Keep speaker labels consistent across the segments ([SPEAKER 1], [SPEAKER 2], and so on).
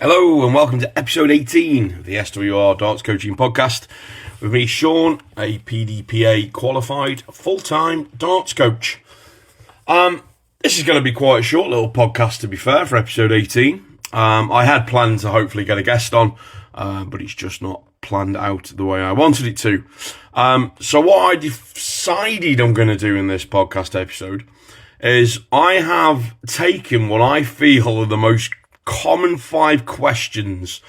[SPEAKER 1] Hello and welcome to episode 18 of the SWR Darts Coaching Podcast with me, Sean, a PDPA qualified full-time darts coach. This is going to be quite a short little podcast, to be fair, for episode 18. I had planned to hopefully get a guest on, but it's just not planned out the way I wanted it to. So what I decided I'm going to do in this podcast episode is I have taken what I feel are the most common 5 questions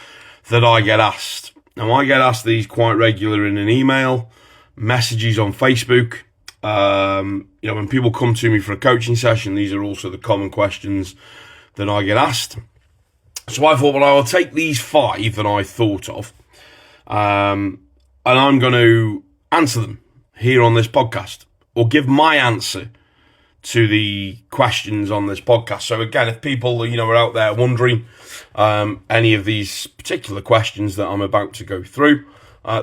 [SPEAKER 1] that I get asked. Now, I get asked these quite regular in an email, messages on Facebook. When people come to me for a coaching session, these are also the common questions that I get asked. So I thought, well, I will take these 5 that I thought of, and I'm going to answer them here on this podcast, or give my answer to the questions on this podcast. So again, if people, are out there wondering any of these particular questions that I'm about to go through,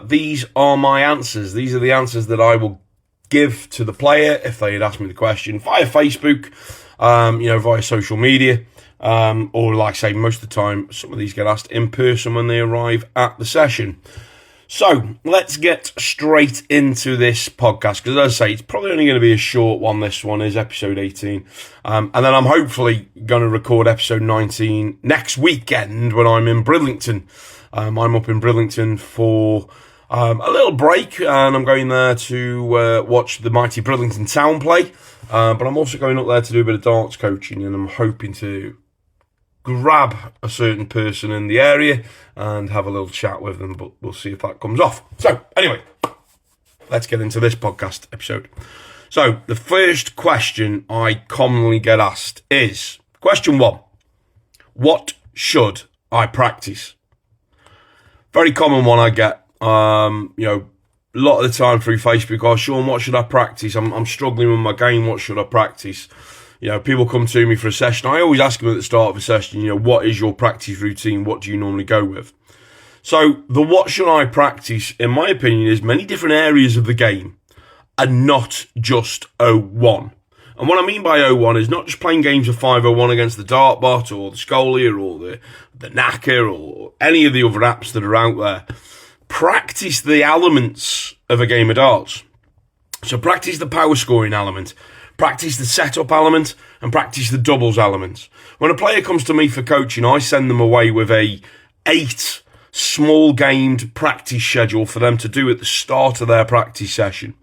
[SPEAKER 1] these are my answers. These are the answers that I will give to the player if they had asked me the question via Facebook, via social media, or like I say, most of the time, some of these get asked in person when they arrive at the session. So let's get straight into this podcast, because as I say, it's probably only going to be a short one. This one is episode 18. And then I'm hopefully going to record episode 19 next weekend when I'm in Bridlington. I'm up in Bridlington for a little break, and I'm going there to watch the mighty Bridlington Town play. But I'm also going up there to do a bit of darts coaching, and I'm hoping to grab a certain person in the area and have a little chat with them, but we'll see if that comes off. So, anyway, let's get into this podcast episode. So, the first question I commonly get asked is, question 1, what should I practice? Very common one I get, a lot of the time through Facebook. Oh, Sean, what should I practice? I'm struggling with my game, what should I practice? People come to me for a session. I always ask them at the start of a session, what is your practice routine? What do you normally go with? So the what should I practice, in my opinion, is many different areas of the game and not just 01. And what I mean by 01 is not just playing games of 501 against the Dartbot or the Scolia or the Knacker or any of the other apps that are out there. Practice the elements of a game of darts. So practice the power scoring element, practice the setup element, and practice the doubles element. When a player comes to me for coaching, I send them away with a 8 small gamed practice schedule for them to do at the start of their practice session.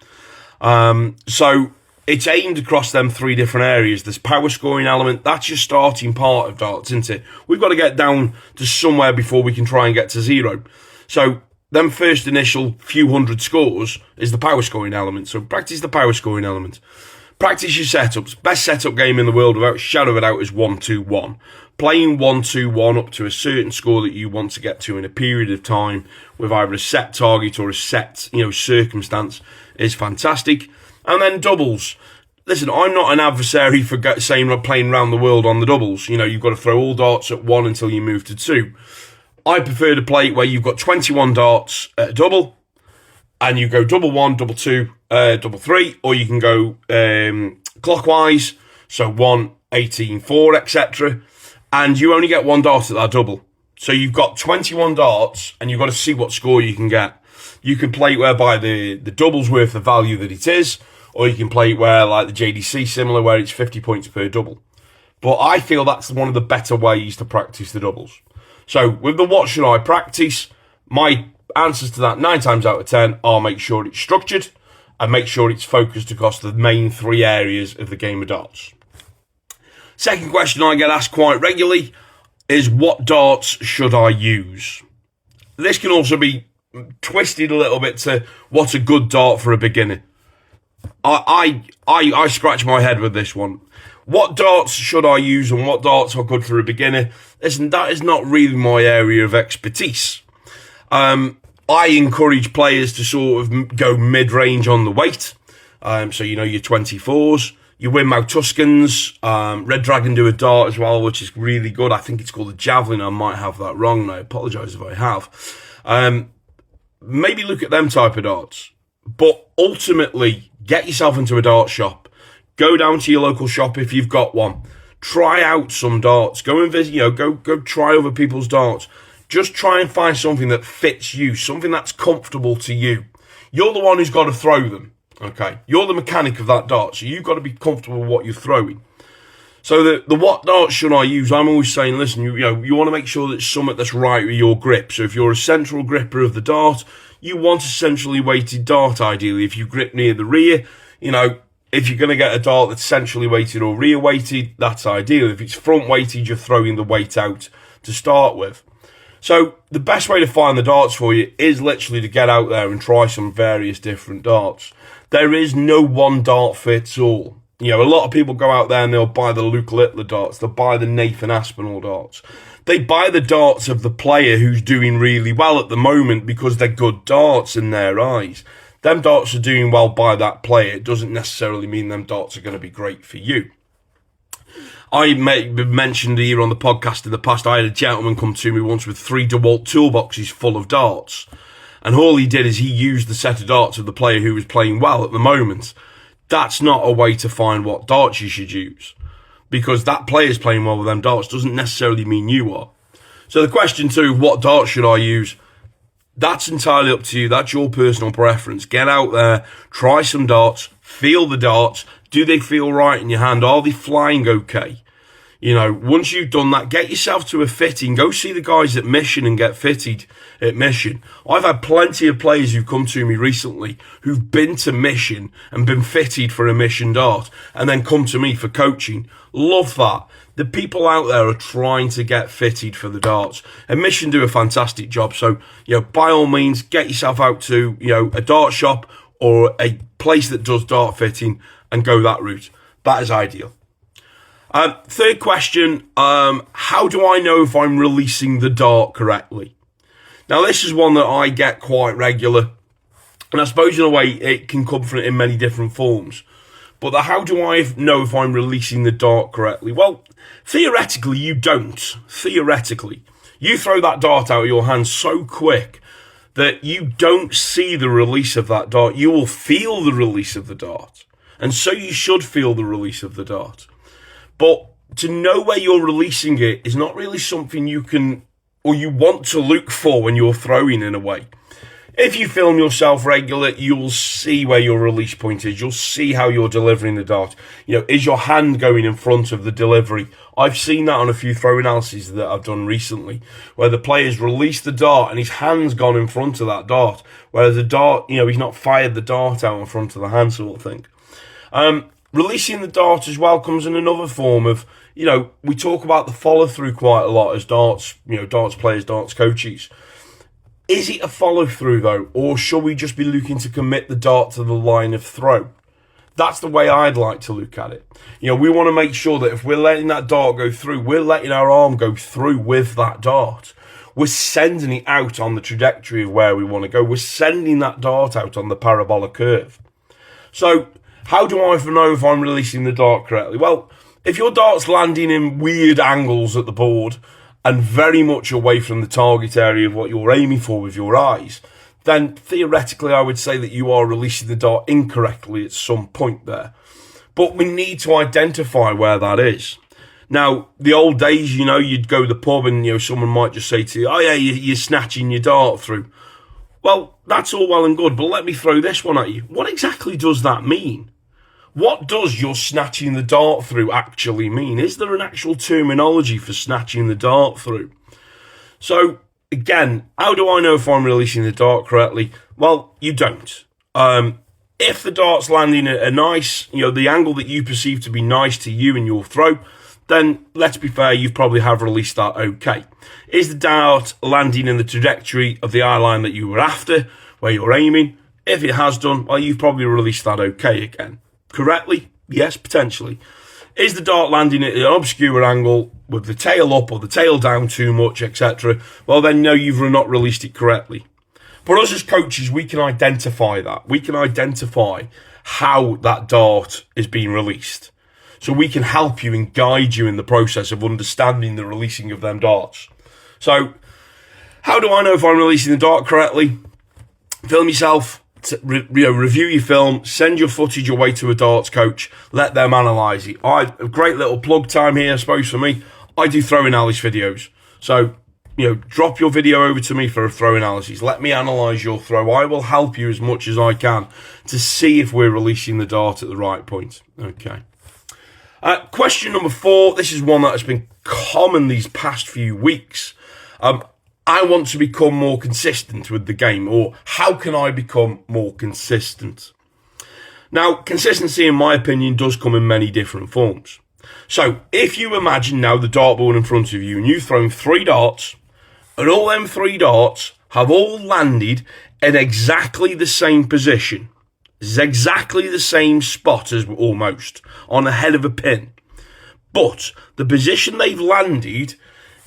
[SPEAKER 1] So it's aimed across them 3 different areas. This power scoring element, that's your starting part of darts, isn't it? We've got to get down to somewhere before we can try and get to 0. So them first initial few hundred scores is the power scoring element. So practice the power scoring element. Practice your setups. Best setup game in the world, without a shadow of a doubt, is 1-2-1. Playing 1-2-1 up to a certain score that you want to get to in a period of time with either a set target or a set, circumstance is fantastic. And then doubles. Listen, I'm not an adversary for saying playing around the world on the doubles. You've got to throw all darts at 1 until you move to 2. I prefer to play where you've got 21 darts at a double, and you go double 1, double 2, double 3, or you can go clockwise, so 1, 18, 4, etc. And you only get 1 dart at that double. So you've got 21 darts, and you've got to see what score you can get. You can play it whereby the double's worth the value that it is, or you can play it where, like the JDC similar, where it's 50 points per double. But I feel that's one of the better ways to practice the doubles. So with the what should I practice, my answers to that 9 times out of 10 are make sure it's structured and make sure it's focused across the main 3 areas of the game of darts. Second question I get asked quite regularly is, what darts should I use? This can also be twisted a little bit to what's a good dart for a beginner. I scratch my head with this one. What darts should I use and what darts are good for a beginner? Listen, that is not really my area of expertise. I encourage players to sort of go mid-range on the weight. So, your 24s, your Winmau Tuscans, Red Dragon do a dart as well, which is really good. I think it's called a Javelin. I might have that wrong, and I apologise if I have. Maybe look at them type of darts. But ultimately, get yourself into a dart shop. Go down to your local shop if you've got one. Try out some darts. Go and visit, go try other people's darts. Just try and find something that fits you, something that's comfortable to you. You're the one who's got to throw them, okay? You're the mechanic of that dart, so you've got to be comfortable with what you're throwing. So the what dart should I use? I'm always saying, listen, you want to make sure that it's something that's right with your grip. So if you're a central gripper of the dart, you want a centrally weighted dart ideally. If you grip near the rear, if you're going to get a dart that's centrally weighted or rear weighted, that's ideal. If it's front weighted, you're throwing the weight out to start with. So the best way to find the darts for you is literally to get out there and try some various different darts. There is no one dart fits all. A lot of people go out there and they'll buy the Luke Littler darts. They'll buy the Nathan Aspinall darts. They buy the darts of the player who's doing really well at the moment because they're good darts in their eyes. Them darts are doing well by that player. It doesn't necessarily mean them darts are going to be great for you. I mentioned here on the podcast in the past, I had a gentleman come to me once with 3 DeWalt toolboxes full of darts. And all he did is he used the set of darts of the player who was playing well at the moment. That's not a way to find what darts you should use. Because that player's playing well with them darts doesn't necessarily mean you are. So the question too, what darts should I use? That's entirely up to you. That's your personal preference. Get out there, try some darts, feel the darts. Do they feel right in your hand? Are they flying okay? Once you've done that, get yourself to a fitting. Go see the guys at Mission and get fitted at Mission. I've had plenty of players who've come to me recently who've been to Mission and been fitted for a Mission dart and then come to me for coaching. Love that. The people out there are trying to get fitted for the darts. And Mission do a fantastic job. So, by all means, get yourself out to, a dart shop or a place that does dart fitting and go that route. That is ideal. Third question, how do I know if I'm releasing the dart correctly? Now, this is one that I get quite regular, and I suppose in a way it can come from in many different forms. But how do I know if I'm releasing the dart correctly? Well, theoretically, you don't. Theoretically. You throw that dart out of your hand so quick that you don't see the release of that dart. You will feel the release of the dart. And so you should feel the release of the dart. But to know where you're releasing it is not really something you can or you want to look for when you're throwing in a way. If you film yourself regular, you'll see where your release point is. You'll see how you're delivering the dart. Is your hand going in front of the delivery? I've seen that on a few throw analyses that I've done recently, where the player's released the dart and his hand's gone in front of that dart, whereas the dart, he's not fired the dart out in front of the hand sort of thing. Releasing the dart as well comes in another form of, we talk about the follow through quite a lot as darts, darts players, darts coaches. Is it a follow through though, or should we just be looking to commit the dart to the line of throw? That's the way I'd like to look at it. We want to make sure that if we're letting that dart go through, we're letting our arm go through with that dart. We're sending it out on the trajectory of where we want to go. We're sending that dart out on the parabolic curve. So, how do I know if I'm releasing the dart correctly? Well, if your dart's landing in weird angles at the board and very much away from the target area of what you're aiming for with your eyes, then theoretically I would say that you are releasing the dart incorrectly at some point there. But we need to identify where that is. Now, the old days, you'd go to the pub and, someone might just say to you, oh yeah, you're snatching your dart through. Well, that's all well and good, but let me throw this one at you. What exactly does that mean? What does your snatching the dart through actually mean? Is there an actual terminology for snatching the dart through? So, again, how do I know if I'm releasing the dart correctly? Well, you don't. If the dart's landing at a nice, the angle that you perceive to be nice to you in your throw, then let's be fair, you probably have released that okay. Is the dart landing in the trajectory of the eye line that you were after, where you're aiming? If it has done, well, you've probably released that okay again. Correctly? Yes, potentially. Is the dart landing at an obscure angle with the tail up or the tail down too much, etc.? Well, then no, you've not released it correctly. For us as coaches, we can identify that. We can identify how that dart is being released. So we can help you and guide you in the process of understanding the releasing of them darts. So, how do I know if I'm releasing the dart correctly? Film yourself, review your film, send your footage away to a darts coach, let them analyse it. A great little plug time here, I suppose, for me. I do throw analysis videos. So, drop your video over to me for a throw analysis. Let me analyse your throw. I will help you as much as I can to see if we're releasing the dart at the right point. Okay. Question number 4. This is one that has been common these past few weeks. I want to become more consistent with the game, or how can I become more consistent? Now, consistency, in my opinion, does come in many different forms. So, if you imagine now the dartboard in front of you and you've thrown 3 darts, and all them 3 darts have all landed in exactly the same position, it's exactly the same spot as almost, on the head of a pin. But the position they've landed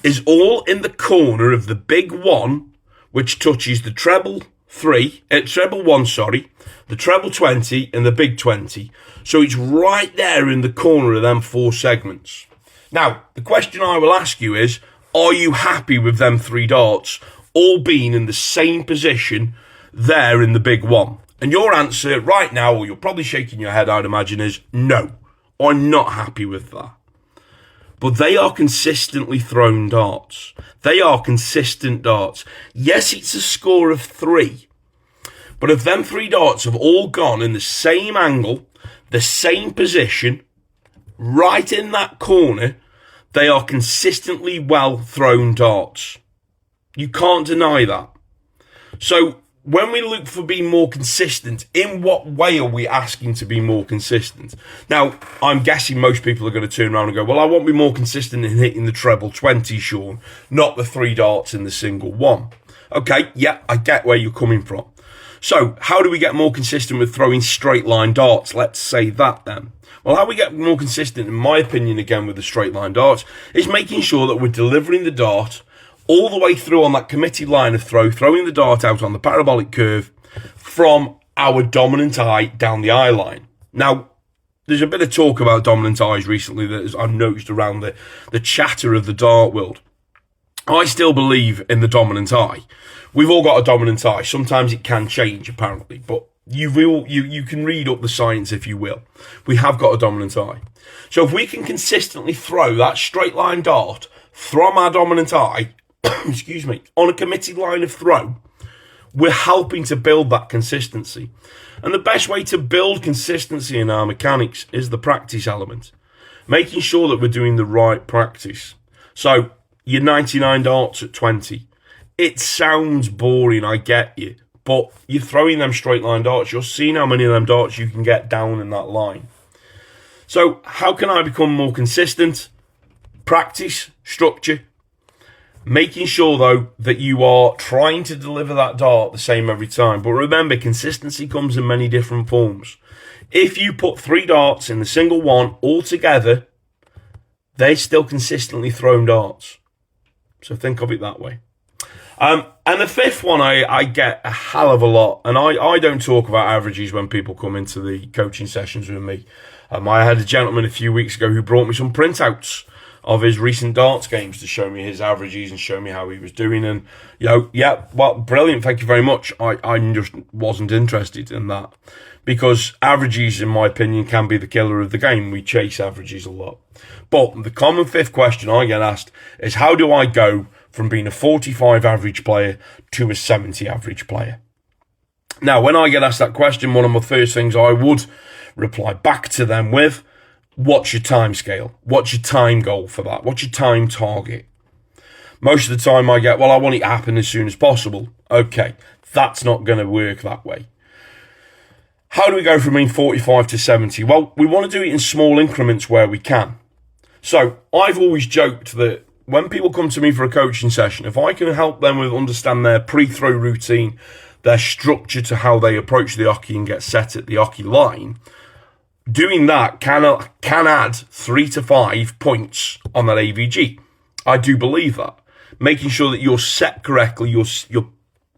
[SPEAKER 1] is all in the corner of the big 1, which touches the treble 1, the treble 20 and the big 20. So it's right there in the corner of them 4 segments. Now, the question I will ask you is, are you happy with them 3 darts all being in the same position there in the big 1? And your answer right now, or you're probably shaking your head, I'd imagine, is no, I'm not happy with that. But they are consistently thrown darts. They are consistent darts. Yes, it's a score of 3. But if them 3 darts have all gone in the same angle, the same position, right in that corner, they are consistently well thrown darts. You can't deny that. So when we look for being more consistent, in what way are we asking to be more consistent? Now, I'm guessing most people are going to turn around and go, well, I want to be more consistent in hitting the treble 20, Sean, not the 3 darts in the single 1. Okay, yeah, I get where you're coming from. So, how do we get more consistent with throwing straight line darts? Let's say that then. Well, how we get more consistent, in my opinion, again, with the straight line darts, is making sure that we're delivering the dart all the way through on that committed line of throw, throwing the dart out on the parabolic curve from our dominant eye down the eye line. Now, there's a bit of talk about dominant eyes recently that I've noticed around the chatter of the dart world. I still believe in the dominant eye. We've all got a dominant eye. Sometimes it can change, apparently, but you can read up the science if you will. We have got a dominant eye. So if we can consistently throw that straight line dart from our dominant eye, excuse me, on a committed line of throw, we're helping to build that consistency. And the best way to build consistency in our mechanics is the practice element. Making sure that we're doing the right practice. So, your 99 darts at 20. It sounds boring, I get you. But you're throwing them straight line darts. You're seeing how many of them darts you can get down in that line. So, how can I become more consistent? Practice, structure. Making sure, though, that you are trying to deliver that dart the same every time. But remember, consistency comes in many different forms. If you put 3 darts in the single 1 all together, they're still consistently thrown darts. So think of it that way. And the 5th one, I get a hell of a lot. And I don't talk about averages when people come into the coaching sessions with me. I had a gentleman a few weeks ago who brought me some printouts of his recent darts games to show me his averages and show me how he was doing. And, well, brilliant, thank you very much. I just wasn't interested in that. Because averages, in my opinion, can be the killer of the game. We chase averages a lot. But the common 5th question I get asked is, how do I go from being a 45 average player to a 70 average player? Now, when I get asked that question, one of my first things I would reply back to them with, what's your time scale? What's your time goal for that? What's your time target? Most of the time I get, well, I want it to happen as soon as possible. Okay, that's not going to work that way. How do we go from being 45 to 70? Well, we want to do it in small increments where we can. So I've always joked that when people come to me for a coaching session, if I can help them with understand their pre-throw routine, their structure to how they approach the hockey and get set at the hockey line, doing that can add 3 to 5 points on that AVG. I do believe that. Making sure that you're set correctly, you're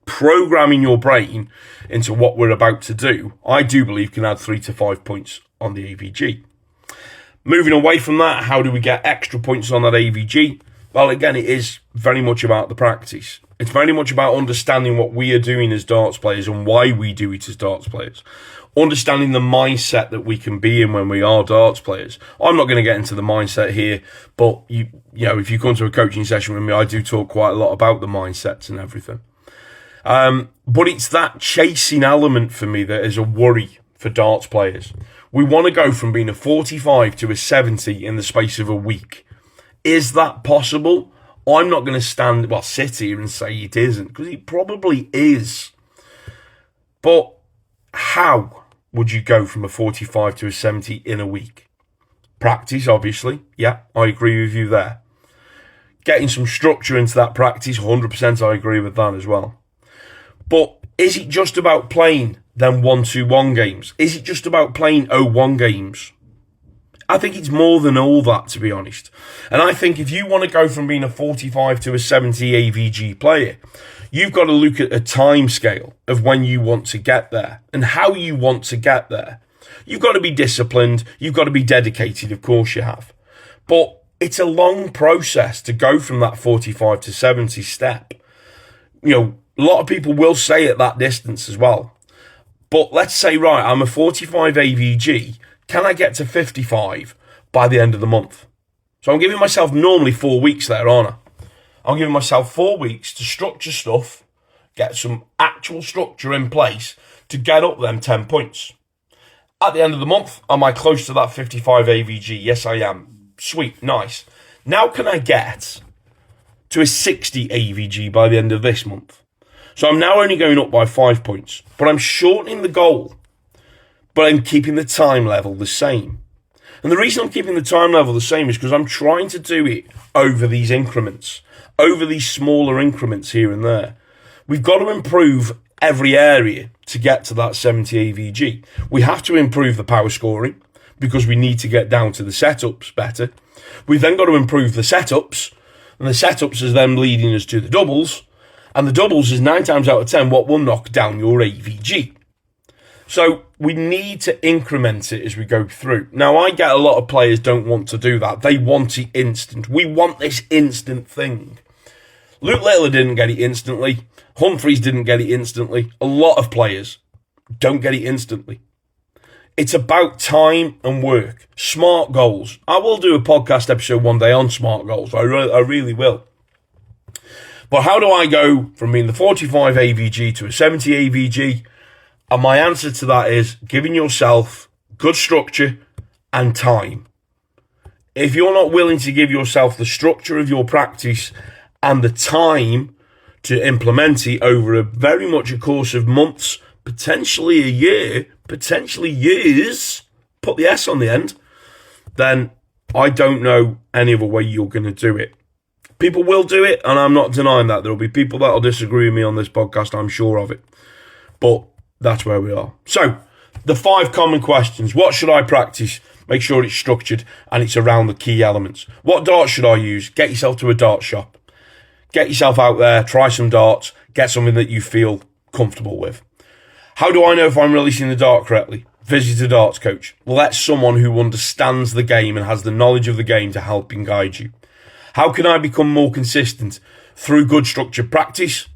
[SPEAKER 1] programming your brain into what we're about to do, I do believe can add 3 to 5 points on the AVG. Moving away from that, how do we get extra points on that AVG? Well, again, it is very much about the practice. It's very much about understanding what we are doing as darts players and why we do it as darts players. Understanding the mindset that we can be in when we are darts players. I'm not going to get into the mindset here, but you know, if you come to a coaching session with me, I do talk quite a lot about the mindsets and everything. But it's that chasing element for me that is a worry for darts players. We want to go from being a 45 to a 70 in the space of a week. Is that possible? I'm not going to sit here and say it isn't, because it probably is. But how would you go from a 45 to a 70 in a week? Practice, obviously. Yeah, I agree with you there. Getting some structure into that practice, 100% I agree with that as well. But is it just about playing them 1-2-1 games? Is it just about playing 0-1 games? I think it's more than all that, to be honest. And I think if you want to go from being a 45 to a 70 AVG player, you've got to look at a time scale of when you want to get there and how you want to get there. You've got to be disciplined. You've got to be dedicated. Of course you have. But it's a long process to go from that 45 to 70 step. You know, a lot of people will say at that distance as well. But let's say, right, I'm a 45 AVG. Can I get to 55 by the end of the month? So I'm giving myself normally 4 weeks there, aren't I? I'm giving myself 4 weeks to structure stuff, get some actual structure in place to get up them 10 points. At the end of the month, am I close to that 55 AVG? Yes, I am. Sweet, nice. Now can I get to a 60 AVG by the end of this month? So I'm now only going up by 5 points, but I'm shortening the goal, but I'm keeping the time level the same. And the reason I'm keeping the time level the same is because I'm trying to do it over these increments, over these smaller increments here and there. We've got to improve every area to get to that 70 AVG. We have to improve the power scoring because we need to get down to the setups better. We've then got to improve the setups, and the setups is then leading us to the doubles, and the doubles is 9 times out of 10 what will knock down your AVG. So we need to increment it as we go through. Now, I get a lot of players don't want to do that. They want it instant. We want this instant thing. Luke Littler didn't get it instantly. Humphreys didn't get it instantly. A lot of players don't get it instantly. It's about time and work. Smart goals. I will do a podcast episode one day on smart goals. I really will. But how do I go from being the 45 AVG to a 70 AVG? And my answer to that is giving yourself good structure and time. If you're not willing to give yourself the structure of your practice and the time to implement it over a very much a course of months, potentially a year, potentially years, put the S on the end, then I don't know any other way you're going to do it. People will do it, and I'm not denying that. There will be people that will disagree with me on this podcast, I'm sure of it. But that's where we are. So, the 5 common questions. What should I practice? Make sure it's structured and it's around the key elements. What darts should I use? Get yourself to a dart shop. Get yourself out there, try some darts, get something that you feel comfortable with. How do I know if I'm releasing the dart correctly? Visit a darts coach. Let someone who understands the game and has the knowledge of the game to help and guide you. How can I become more consistent? Through good structured practice,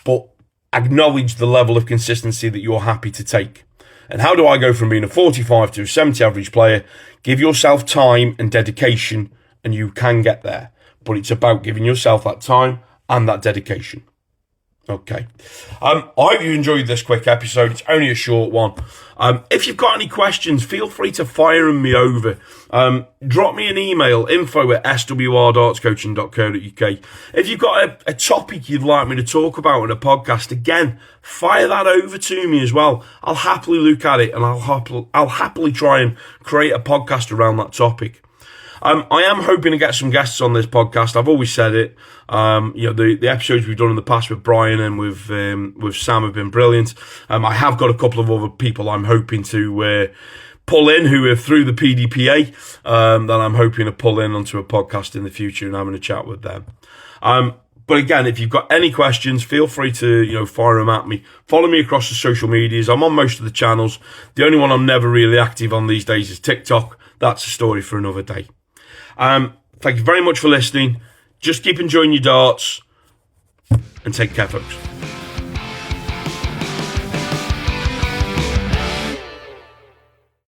[SPEAKER 1] but acknowledge the level of consistency that you're happy to take. And how do I go from being a 45 to a 70 average player? Give yourself time and dedication, and you can get there. But it's about giving yourself that time and that dedication. Okay. I hope you enjoyed this quick episode. It's only a short one. If you've got any questions, feel free to fire me over. Drop me an email, info@swrdartscoaching.co.uk. If you've got a topic you'd like me to talk about in a podcast, again, fire that over to me as well. I'll happily look at it, and I'll happily try and create a podcast around that topic. I am hoping to get some guests on this podcast. I've always said it. The episodes we've done in the past with Brian and with Sam have been brilliant. I have got a couple of other people I'm hoping to pull in who are through the PDPA that I'm hoping to pull in onto a podcast in the future and having a chat with them. But again, if you've got any questions, feel free to fire them at me. Follow me across the social medias. I'm on most of the channels. The only one I'm never really active on these days is TikTok. That's a story for another day. Thank you very much for listening. just keep enjoying your darts and take care, folks.